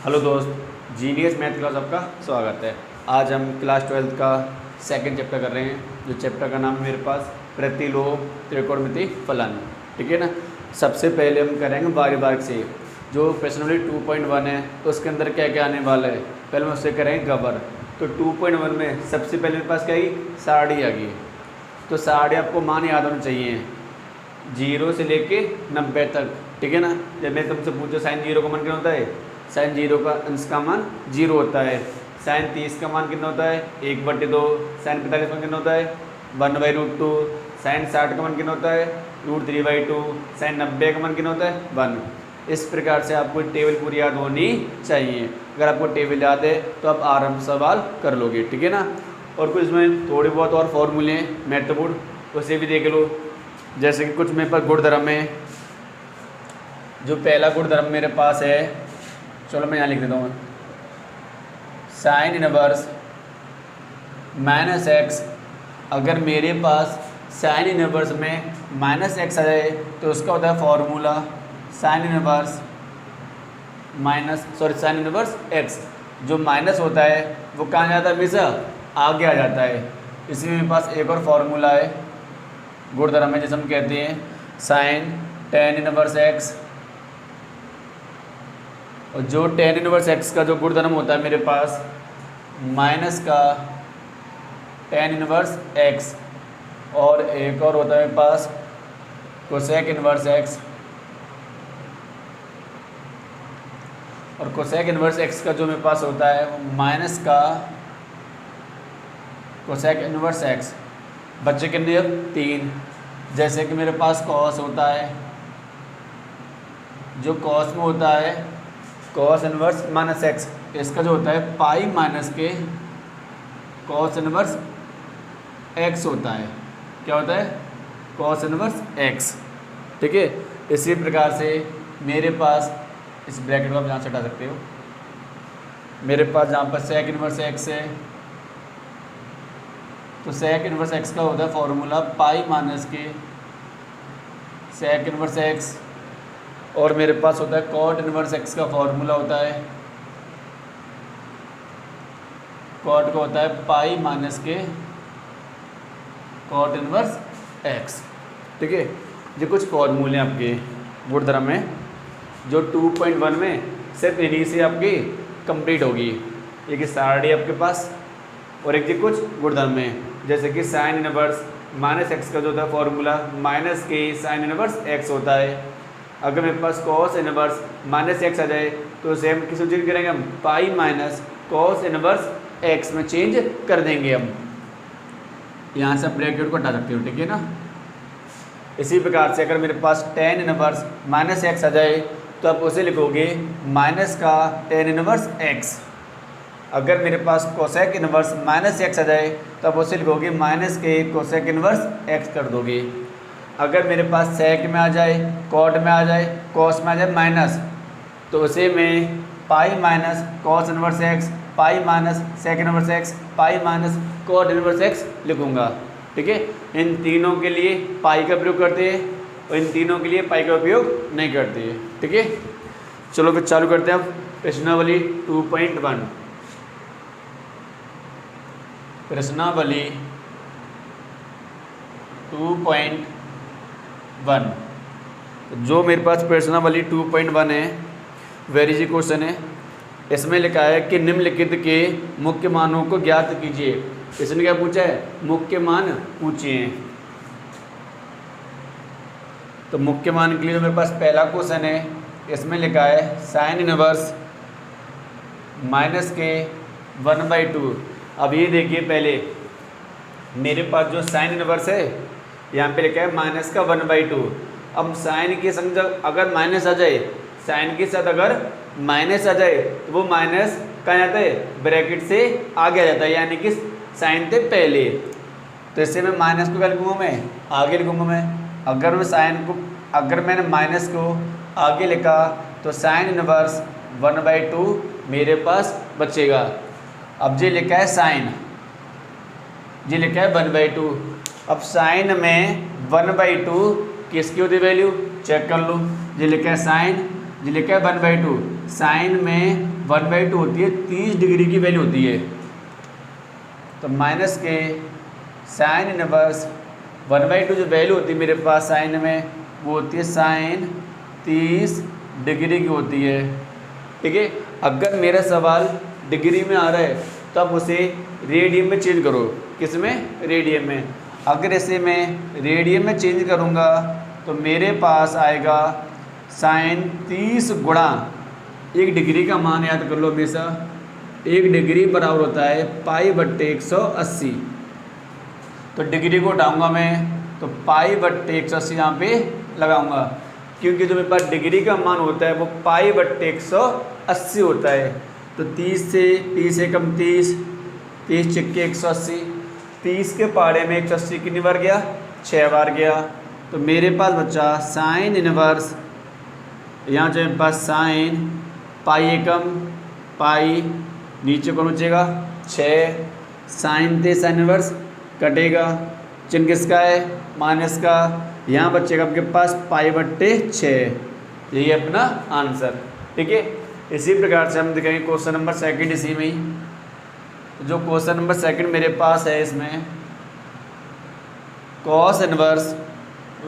Hello दोस्त, genius math class आपका स्वागत है। आज हम क्लास 12th का सेकंड चैप्टर कर रहे हैं, जो चैप्टर का नाम है मेरे पास प्रतिलोम त्रिकोणमिति फलन। ठीक है ना। सबसे पहले हम करेंगे बारी बारी से। जो प्रश्न नंबर 2.1 है तो उसके अंदर क्या क्या आने वाला है, पहले हम उससे करेंगे गबर। तो 2.1 में सबसे पहले मेरे पास क्या आई, सारणी आ गई। तो सारणी आपको मान याद होनी चाहिए 0 से लेके 90 तक। ठीक है ना। जब मैं तुमसे पूछो साइन 0 का मान कितना होता है, साइन 0 का अंश का मान 0 होता है। साइन 30 का मान कितना होता है, 1/2। साइन 45 का मान कितना होता है, 1/√2। साइन 60 का मान कितना होता है, √3/2। साइन 90 का मान कितना होता है, 1। इस प्रकार से आपको टेबल पूरी याद होनी चाहिए। अगर आपको टेबल याद है तो आप आराम से सवाल कर लोगे। ठीक है ना। और कुछ इसमें थोड़े बहुत और फॉर्मूले हैं महत्वपूर्ण, उसे भी देख लो। जैसे कि कुछ मेरे पास गुणधर्म है। जो पहला गुणधर्म मेरे पास है, चलो मैं यहाँ लिख देता हूँ, साइन इनवर्स -x। अगर मेरे पास साइन इनवर्स में -x आ जाए तो उसका होता है formula sine inverse sine inverse x। जो माइनस होता है वो कहाँ जाता है, हमेशा आगे आ जाता है। इसमें मेरे पास एक और फॉर्मूला है गुणधर्म में, जैसे हम कहते हैं साइन tan इनवर्स x। और जो tan इनवर्स x का जो गुणधर्म होता है मेरे पास, माइनस का tan इनवर्स x। और एक और होता है मेरे पास कोसेक इनवर्स x। और कोसेक इनवर्स x का जो मेरे पास होता है वो माइनस का कोसेक इनवर्स x। बच्चे कितने, अब 3। जैसे कि मेरे पास कॉस होता है, जो कॉस में होता है कॉस इनवर्स -x। इसका जो होता है पाई माइनस के कॉस इनवर्स x होता है। क्या होता है, कॉस इनवर्स x। ठीक है। इसी प्रकार से मेरे पास इस ब्रैकेट को आप यहाँ से हटा सकते हो। मेरे पास जहाँ पर सेक इनवर्स x है तो सेक इनवर्स x का होता है फॉर्मूला पाई माइनस के सेक इनवर्स x। और मेरे पास होता है कॉट इनवर्स x का फॉर्मूला होता है, कॉट का होता है पाई माइनस के कॉट इनवर्स x। ठीक है। ये कुछ फॉर्मूले आपके गुणधर्म में जो 2.1 में सिर्फ इन्हीं से आपकी कंप्लीट होगी। एक सारणी आपके पास और एक कुछ गुणधर्म में, जैसे कि साइन इनवर्स -x का जो होता है फॉर्मूला माइनस के साइन इनवर्स x होता है। अगर मेरे पास कॉस इनवर्स -x आ जाए तो उसे हम किस में चेंज करेंगे, हम पाई माइनस कॉस इनवर्स x में चेंज कर देंगे। हम यहाँ से ब्रैकेट को हटा सकते हो। ठीक है ना। इसी प्रकार से अगर मेरे पास tan इनवर्स -x आ जाए तो आप उसे लिखोगे माइनस का tan इनवर्स x। अगर मेरे पास कोसेक इनवर्स -x आ जाए तो आप उसे लिखोगे माइनस के कोसेक इनवर्स x कर दोगे। अगर मेरे पास सेक में आ जाए, कॉट में आ जाए, कॉस में आ जाए माइनस, तो उसे मैं pi minus cos inverse x, pi minus sec inverse x, pi minus cot inverse x लिखूँगा। ठीक है। इन तीनों के लिए पाई का प्रयोग करते हैं और इन तीनों के लिए पाई का उपयोग नहीं करते हैं। ठीक है। चलो फिर चालू करते हैं अब प्रश्नावली 2.1। प्रश्नावली 2.1। जो मेरे पास प्रश्नावली 2.1 है, वेरी इजी क्वेश्चन है। इसमें लिखा है कि निम्नलिखित के मुख्य मानों को ज्ञात कीजिए। इसने क्या पूछा है, मुख्य मान पूछिए। तो मुख्य मान के लिए मेरे पास पहला क्वेश्चन है, इसमें लिखा है साइन इनवर्स -के 1/2। अब ये देखिए, पहले मेरे पास जो साइन इनवर्स है यहाँ पे लिखा है माइनस का 1/2। अब साइन के संग अगर माइनस आ जाए, साइन के साथ अगर माइनस आ जाए तो वो माइनस कहाँ जाता है, ब्रैकेट से आगे आ जाता है, यानी कि साइन से पहले। तो इससे मैं माइनस को क्या लिखूँगा, मैं आगे लिखूँगा। मैं अगर मैं साइन को, अगर मैंने माइनस को आगे लिखा तो साइन इनवर्स 1/2 मेरे पास बचेगा। अब ये लिखा है साइन, ये लिखा है 1/2। अब साइन में 1/2 किसकी होती है वैल्यू, चेक कर लो। ये लिखा है साइन, ये लिखा है 1/2, साइन में 1/2 होती है, 30 डिग्री की वैल्यू होती है। तो माइनस के साइन इनवर्स 1/2 जो वैल्यू होती है मेरे पास साइन में, वो होती है साइन 30 डिग्री की होती है। ठीक है, अगर मेरा सवाल डिग्री में आ रहा है तो आप उसे रेडियन में चेंज करो। किस में? रेडियन में। अगर इसे मैं रेडियन में चेंज करूँगा तो मेरे पास आएगा साइन 30 गुणा 1 डिग्री का मान याद कर लो हमेशा, 1 डिग्री बराबर होता है पाई/180। तो डिग्री को उठाऊंगा मैं तो पाई/180 यहाँ पे लगाऊंगा, क्योंकि जो मेरे पास डिग्री का मान होता है वो पाई/180 होता है। तो 30 से 30 से कम 30, 30 × 180, 30 के पारे में 180 कितनी बार गया? 6 बार गया। तो मेरे पास बचा साइन इनवर्स, यहाँ जो मेरे पास साइन पाई एकम पाई, नीचे कौन बचेगा? 6। साइन थे साइन इनवर्स कटेगा, चिन्ह किसका है? माइनस का। यहाँ बचेगा आपके पास पाई/6। यही अपना आंसर। ठीक है, इसी प्रकार से हम दिखाएंगे क्वेश्चन नंबर 2 इसी में ही। जो क्वेश्चन नंबर 2 मेरे पास है, इसमें कॉस इनवर्स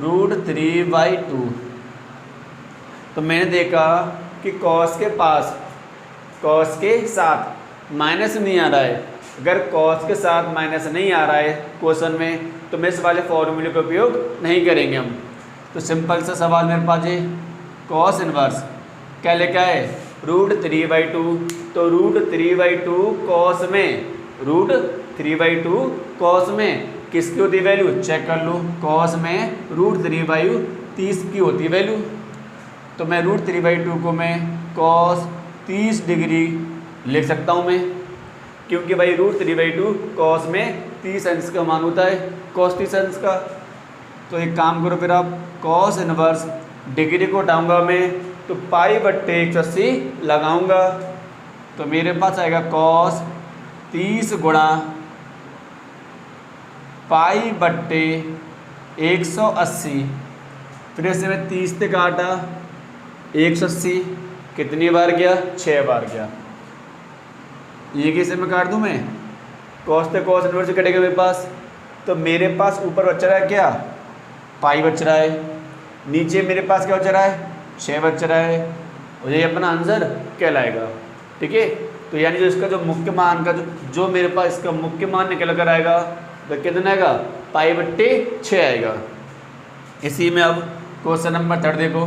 √3/2। तो मैंने देखा कि कॉस के पास कॉस के साथ माइनस नहीं आ रहा है। अगर कॉस के साथ माइनस नहीं आ रहा है क्वेश्चन में, तो मैं इस वाले फॉर्मूले का उपयोग नहीं करेंगे हम। तो सिंपल सा सवाल मेरे पास है, कॉस इनवर्स क्या लिखा है? √3/2। तो √3/2 कॉस में, √3/2 कॉस में किसकी होती है वैल्यू? चेक कर लो। कॉस में √3/2 30 की होती है वैल्यू। तो मैं √3/2 को मैं कॉस 30 डिग्री लिख सकता हूँ मैं, क्योंकि भाई √3/2 कॉस में 30 अंश का मान होता है, कॉस 30 अंश का। तो एक काम करो फिर आप, कॉस इनवर्स डिग्री को उठाऊंगा मैं तो पाई/180 लगाऊंगा। तो मेरे पास आएगा कॉस 30 गुणा पाई/180। फिर से मैं 30 से काटा 180, कितनी बार गया? 6 बार गया। ये कैसे मैं काट दूँ मैं? कॉस से कॉस इनवर्स कटेगा मेरे पास। तो मेरे पास ऊपर बच रहा है क्या? पाई बच रहा है। नीचे मेरे पास क्या बच रहा है? 6 बच रहा है। और ये अपना आंसर कहलाएगा। ठीक है, तो यानी जो इसका जो मुख्य मान का जो मेरे पास इसका मुख्य मान निकल कर आएगा तो कितना आएगा? पाई/6 आएगा। इसी में अब क्वेश्चन नंबर 3 देखो।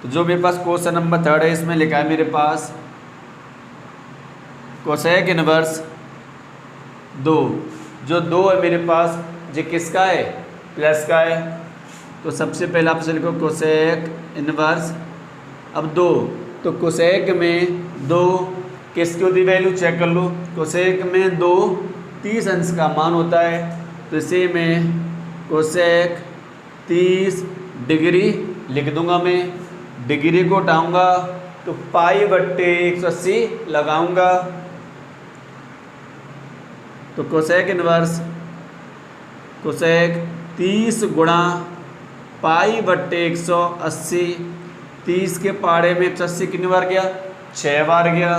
तो जो मेरे पास क्वेश्चन नंबर 3 है, इसमें लिखा है मेरे पास कोसेक इनवर्स 2। जो 2 है मेरे पास, ये किसका है? प्लस का है। तो सबसे पहले आपसे लिखो कोसेक इनवर्स अब 2। तो कोसेक में 2 किसकी होती वैल्यू? चेक कर लो। कोसेक में 2 30 अंश का मान होता है। तो इसे मैं कोसेक 30 डिग्री लिख दूंगा मैं। डिग्री को उठाऊंगा तो पाई/180 लगाऊंगा। तो कोसेक इनवर्स कोसेक 30 गुणा पाई/180, 30 के पारे में 180 कितनी बार गया? 6 बार गया।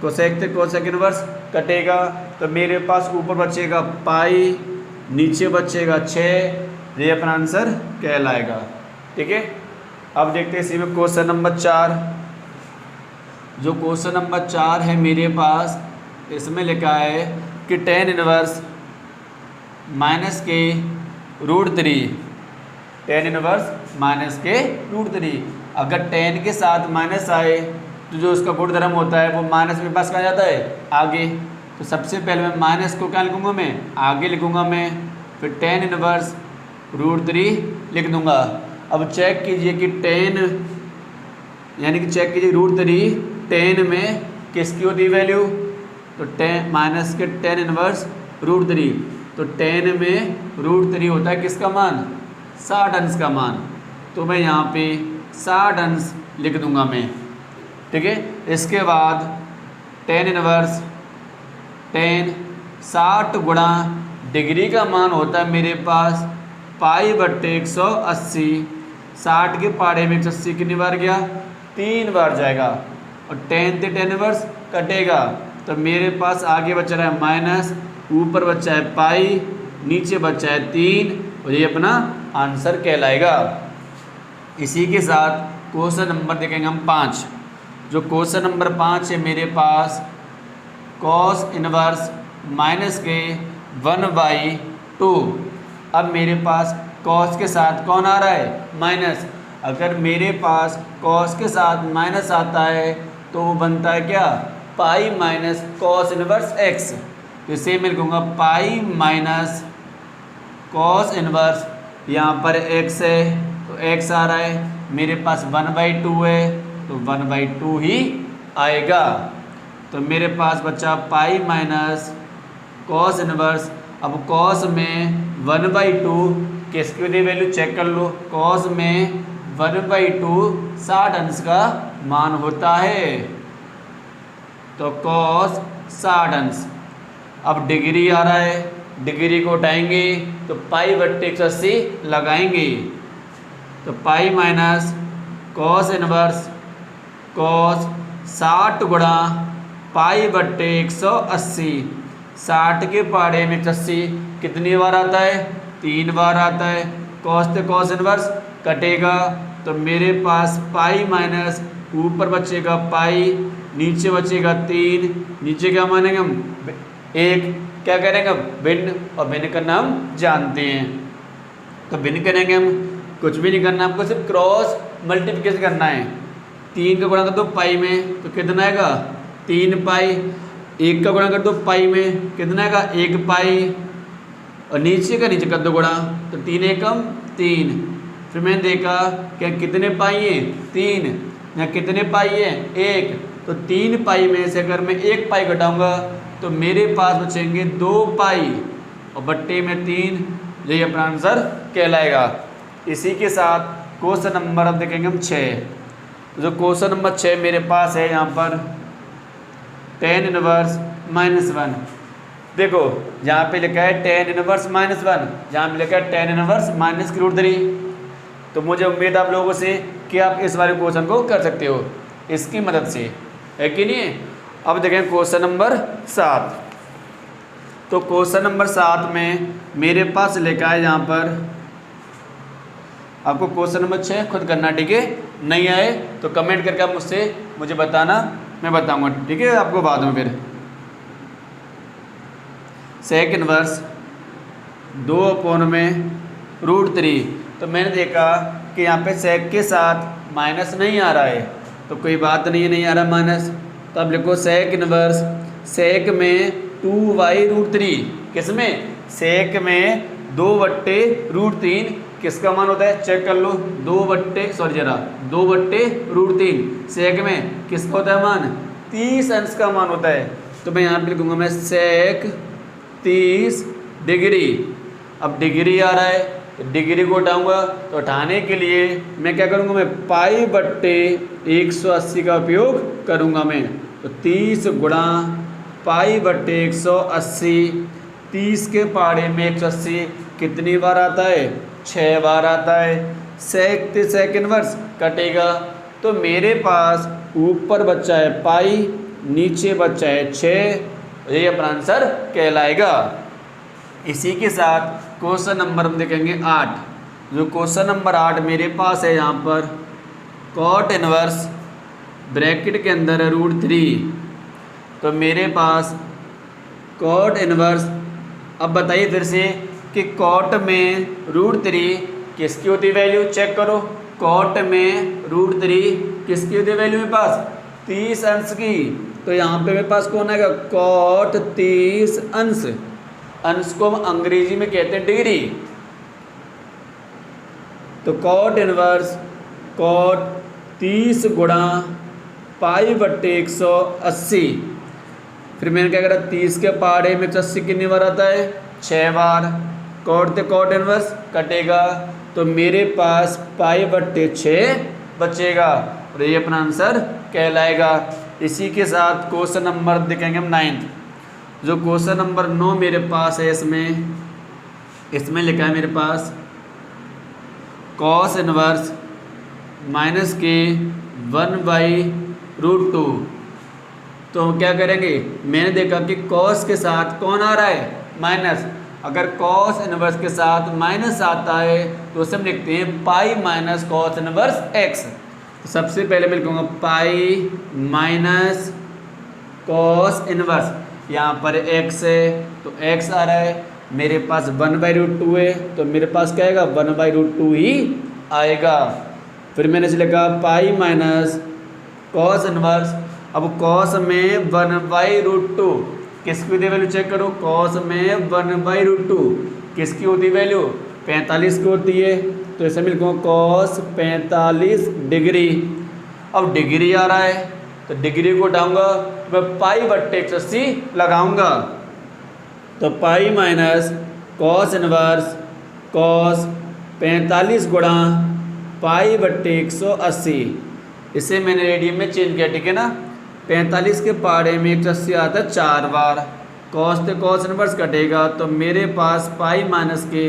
कोसेक से कोसेक इनवर्स कटेगा तो मेरे पास ऊपर बचेगा पाई, नीचे बचेगा 6। ये अपना आंसर कहलाएगा। ठीक है, अब देखते हैं इसी में क्वेश्चन नंबर 4। जो क्वेश्चन नंबर 4 है मेरे पास, इसमें लिखा है कि tan इनवर्स माइनस के √3, tan इनवर्स माइनस के √3। अगर tan के साथ माइनस आए तो जो उसका गुणधर्म होता है वो माइनस में पास कहा जाता है आगे। तो सबसे पहले मैं माइनस को क्या लिखूंगा? मैं आगे लिखूंगा मैं। फिर tan इनवर्स √3 लिख दूंगा। अब चेक कीजिए कि tan यानी कि चेक कीजिए √3 tan में किसकी होती वैल्यू? तो tan माइनस के tan इनवर्स √3। तो tan में √3 होता है किसका मान? 60 अंश का मान। तो मैं यहाँ पे 60 अंश लिख दूंगा मैं। ठीक है, इसके बाद tan इनवर्स tan 60 गुणा डिग्री का मान होता है मेरे पास पाई/180। 60 के पारे में 180 कितनी बार गया? 3 बार जाएगा और टेन से टेन इनवर्स कटेगा तो मेरे पास आगे बच रहा है माइनस, ऊपर बचा है पाई, नीचे बचा है 3 और ये अपना आंसर कहलाएगा। इसी के साथ क्वेश्चन नंबर देखेंगे हम 5। जो क्वेश्चन नंबर 5 है मेरे पास कॉस इनवर्स माइनस के 1/2। अब मेरे पास कॉस के साथ कौन आ रहा है? माइनस। अगर मेरे पास कॉस के साथ माइनस आता है तो वो बनता है क्या? पाई माइनस कॉस इनवर्स एक्स। तो इसे मैं लिखूँगा पाई माइनस कॉस इनवर्स, यहाँ पर एक्स है तो एक्स आ रहा है, मेरे पास 1/2 है तो 1/2 ही आएगा। तो मेरे पास बचा पाई माइनस कॉस इनवर्स। अब कॉस में 1/2 किसकी वैल्यू चेक कर लो। कॉस में 1/2 60 अंश का मान होता है तो कॉस 60 अंश। अब डिग्री आ रहा है, डिग्री को उठाएंगे तो पाई बट्टे 180 लगाएंगे तो पाई माइनस कॉस इनवर्स कॉस 60 गुणा पाई बट्टे 180। 60 के पहाड़े में 180 कितनी बार आता है? 3 बार आता है। कॉस से कॉस इनवर्स कटेगा तो मेरे पास पाई माइनस ऊपर बचेगा पाई, नीचे बचेगा 3, नीचे क्या मानेंगे हम? 1। क्या करेंगे हम? भिन्न, और भिन्न करना हम जानते हैं तो भिन्न करेंगे हम, कुछ भी नहीं करना, हमको सिर्फ क्रॉस मल्टीप्लिकेशन करना है। 3 का गुणा कर दो पाई में तो कितना आएगा? 3 पाई। 1 का गुणा कर दो पाई में कितना आएगा? 1 पाई। और नीचे का नीचे कर दो गुणा तो 3 एकम 3। फिर मैंने देखा क्या कितने पाई हैं? 3। यहाँ कितने पाई हैं? 1। तो 3 पाई में से अगर मैं 1 पाई घटाऊंगा तो मेरे पास बचेंगे 2 पाई और बट्टे में 3। यही अपना आंसर कहलाएगा। इसी के साथ क्वेश्चन नंबर अब देखेंगे हम 6। जो क्वेश्चन नंबर 6 मेरे पास है यहाँ पर tan इनवर्स -1। देखो यहाँ पे लिखा है tan इनवर्स -1, जहाँ पे लिखा है tan इनवर्स -√3। तो मुझे उम्मीद आप लोगों से कि आप इस वाले क्वेश्चन को कर सकते हो इसकी मदद से, है कि नहीं। अब देखें क्वेश्चन नंबर 7। तो क्वेश्चन नंबर 7 में मेरे पास लिखा है यहाँ पर, आपको क्वेश्चन नंबर 6 खुद करना, ठीक है। नहीं आए तो कमेंट करके आप मुझे बताना, मैं बताऊंगा, ठीक है आपको बाद में। फिर सेक इनवर्स 2/√3। तो मैंने देखा कि यहाँ पे सेक के साथ माइनस नहीं आ रहा है तो कोई बात नहीं है, नहीं आ रहा माइनस। तो अब लिखो सेक इनवर्स, सेक में 2/√3। किस में? सेक में 2/√3 किसका मान होता है? चेक कर लो। 2/√3 सेक में किसका होता है मान? 30 अंश का मान होता है। तो मैं यहाँ पे लिखूँगा मैं सेक 30 डिग्री। अब डिग्री आ रहा है तो डिग्री को उठाऊंगा तो उठाने के लिए मैं क्या करूँगा? मैं पाई बट्टे 180 का उपयोग करूँगा मैं। तो 30 गुणा पाई बट्टे 180, 30 के पहाड़े में 180 कितनी बार आता है? 6 बार आता है। सेक से सेक इनवर्स कटेगा तो मेरे पास ऊपर बच्चा है पाई, नीचे बच्चा है 6। ये अपना आंसर कहलाएगा। इसी के साथ क्वेश्चन नंबर हम देखेंगे 8। जो क्वेश्चन नंबर 8 मेरे पास है यहाँ पर कॉट इनवर्स ब्रैकेट के अंदर है √3। तो मेरे पास कॉट इनवर्स, अब बताइए फिर से कि कॉट में √3 किसकी होती है वैल्यू? चेक करो। कॉट में √3 किसकी होती है वैल्यू? मेरे पास 30 अंश की। तो यहाँ पे मेरे पास कौन आएगा? कॉट 30 अंश। अंश को हम अंग्रेजी में कहते हैं डिग्री। तो कॉट इनवर्स कॉट 30 गुणा पाई बट्टे 180। फिर मैंने क्या करा? 30 के पहाड़े में 180 कितनी बार आता है? 6 बार। कॉट से कॉट इनवर्स कटेगा तो मेरे पास पाई बट्टे 6 बचेगा और ये अपना आंसर कहलाएगा। इसी के साथ क्वेश्चन नंबर देखेंगे हम 9। जो क्वेश्चन नंबर 9 मेरे पास है इसमें लिखा है मेरे पास कॉस इनवर्स माइनस के 1/√2। तो हम क्या करेंगे, मैंने देखा कि कॉस के साथ कौन आ रहा है, माइनस। अगर कॉस इनवर्स के साथ माइनस आता है तो उसे हम लिखते हैं पाई माइनस कॉस इनवर्स एक्स। तो सबसे पहले मैं लिखूंगा पाई माइनस कॉस इनवर्स, यहाँ पर एक्स है तो एक्स आ रहा है, मेरे पास 1/√2 है तो मेरे पास क्या आएगा, 1/√2 ही आएगा। फिर मैंने इसे लिखा पाई माइनस कॉस इनवर्स। अब कॉस में 1/√2 किसकी होती वैल्यू चेक करो, कॉस में 1/√2 किसकी होती वैल्यू, 45 की होती है। तो ऐसे मैं लिखूँगा कॉस 45 डिग्री। अब डिग्री आ रहा है तो डिग्री को उठाऊंगा, मैं पाई/180 लगाऊंगा। तो पाई माइनस कॉस इनवर्स कॉस 45 गुणा पाई/180। इसे मैंने रेडियन में चेंज किया, ठीक है ना। 45 के पहाड़े में 180 आता है 4 बार, कॉस से कॉस इनवर्स कटेगा तो मेरे पास पाई माइनस के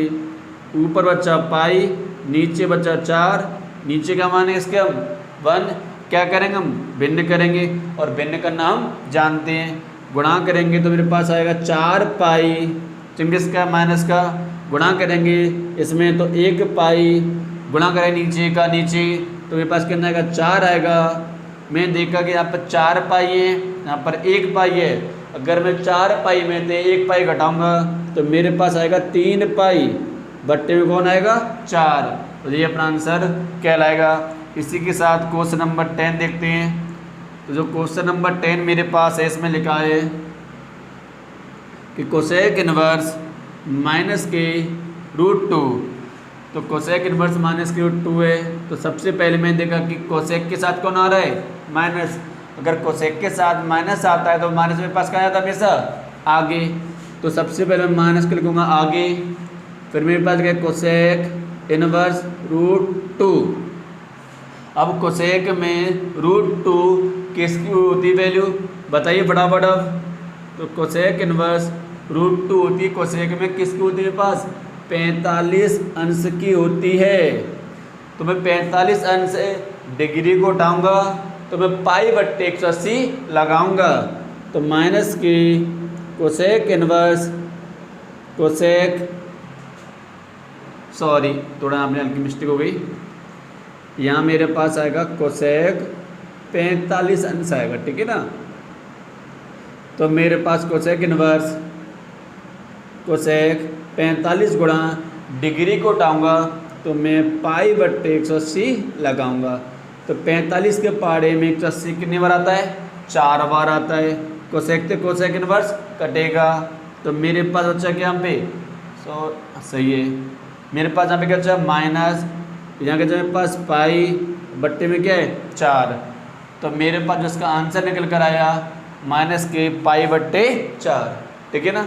ऊपर बचा पाई, नीचे बचा 4, नीचे का मान है इसके हम 1। क्या करेंगे हम, भिन्न करेंगे और भिन्न करना हम जानते हैं, गुणा करेंगे तो मेरे पास आएगा 4 पाई, चिंगिस का माइनस का गुणा करेंगे इसमें तो 1 पाई, गुणा करें नीचे का नीचे तो मेरे पास कितना आएगा 4 आएगा। मैं देखा कि यहाँ पर 4 पाई है, यहाँ पर 1 पाई है। अगर मैं 4 पाई में से 1 पाई घटाऊंगा तो मेरे पास आएगा 3 पाई, बट्टे में कौन आएगा 4। तो ये अपना आंसर कहलाएगा। इसी के साथ क्वेश्चन नंबर 10 देखते हैं। तो जो क्वेश्चन नंबर 10 मेरे पास है इसमें लिखा है कि कोसेक इनवर्स माइनस के √2। तो कोसेक इनवर्स माइनस के √2 है तो सबसे पहले मैंने देखा कि कोसेक के साथ कौन आ रहा है, माइनस। अगर कोसेक के साथ माइनस आता है तो माइनस मेरे पास कहाँ आता है हमेशा, आगे। तो सबसे पहले मैं माइनस को लिखूँगा आगे, फिर मेरे पास क्या कोसेक इनवर्स √2। अब कोसेक में √2 किसकी होती वैल्यू बताइए फटाफट। अब तो कोसेक इनवर्स √2 होती है, कोसेक में किसकी होती है पास, 45 अंश की होती है। तो मैं 45 अंश से डिग्री को उठाऊंगा तो मैं पाई/180 लगाऊंगा। तो माइनस की कोसेक इनवर्स कोसेक, सॉरी थोड़ा यहाँ पे हल्की मिस्टेक हो गई, यहाँ मेरे पास आएगा कोसेक 45 अंश आएगा, ठीक है ना। तो मेरे पास कोसेक इनवर्स कोसेक 45 गुणा डिग्री को उठाऊंगा तो मैं पाई/180 लगाऊंगा। तो 45 के पहाड़े में 180 कितनी बार आता है, 4 बार आता है। कोसेक से कोसेक इनवर्स कटेगा तो मेरे पास बचा क्या यहाँ पे, सही है, मेरे पास यहाँ पे क्या बचा माइनस, यहाँ के मेरे पास पाई बट्टे में क्या है 4। तो मेरे पास जिसका आंसर निकल कर आया माइनस के पाई/4, ठीक है ना।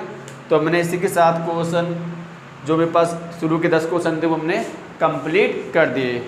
तो मैंने इसी के साथ क्वेश्चन जो मेरे पास शुरू के 10 क्वेश्चन थे वो हमने कंप्लीट कर दिए।